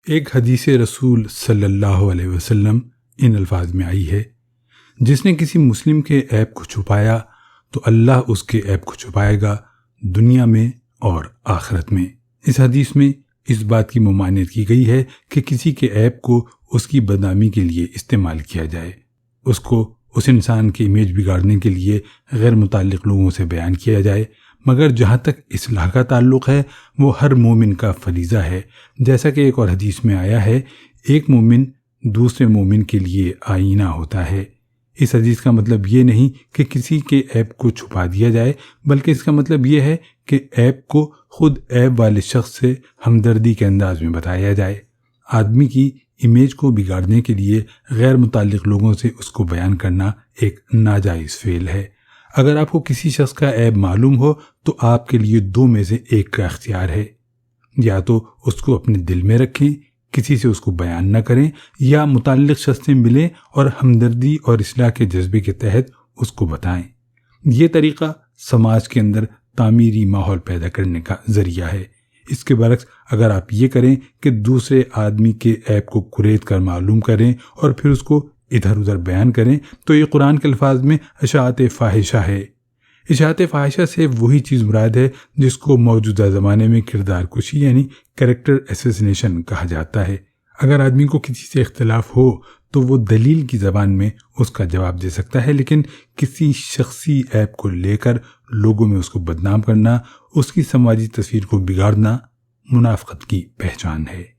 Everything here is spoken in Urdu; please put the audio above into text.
ایک حدیث رسول صلی اللہ علیہ وسلم ان الفاظ میں آئی ہے، جس نے کسی مسلم کے عیب کو چھپایا تو اللہ اس کے عیب کو چھپائے گا دنیا میں اور آخرت میں۔ اس حدیث میں اس بات کی ممانعت کی گئی ہے کہ کسی کے عیب کو اس کی بدنامی کے لیے استعمال کیا جائے، اس انسان کی امیج بگاڑنے کے لیے غیر متعلق لوگوں سے بیان کیا جائے، مگر جہاں تک اصلاح کا تعلق ہے وہ ہر مومن کا فریضہ ہے، جیسا کہ ایک اور حدیث میں آیا ہے، ایک مومن دوسرے مومن کے لیے آئینہ ہوتا ہے۔ اس حدیث کا مطلب یہ نہیں کہ کسی کے عیب کو چھپا دیا جائے، بلکہ اس کا مطلب یہ ہے کہ عیب کو خود عیب والے شخص سے ہمدردی کے انداز میں بتایا جائے۔ آدمی کی امیج کو بگاڑنے کے لیے غیر متعلق لوگوں سے اس کو بیان کرنا ایک ناجائز فعل ہے۔ اگر آپ کو کسی شخص کا عیب معلوم ہو تو آپ کے لیے دو میں سے ایک کا اختیار ہے، یا تو اس کو اپنے دل میں رکھیں، کسی سے اس کو بیان نہ کریں، یا متعلق شخص سے ملیں اور ہمدردی اور اصلاح کے جذبے کے تحت اس کو بتائیں۔ یہ طریقہ سماج کے اندر تعمیری ماحول پیدا کرنے کا ذریعہ ہے۔ اس کے برعکس اگر آپ یہ کریں کہ دوسرے آدمی کے عیب کو کریت کر معلوم کریں اور پھر اس کو ادھر ادھر بیان کریں تو یہ قرآن کے الفاظ میں اشاعت فاحشہ ہے۔ اشاعت فاحشہ سے وہی چیز مراد ہے جس کو موجودہ زمانے میں کردار کشی یعنی کریکٹر اسیسینیشن کہا جاتا ہے۔ اگر آدمی کو کسی سے اختلاف ہو تو وہ دلیل کی زبان میں اس کا جواب دے سکتا ہے، لیکن کسی شخصی عیب کو لے کر لوگوں میں اس کو بدنام کرنا، اس کی سماجی تصویر کو بگاڑنا منافقت کی پہچان ہے۔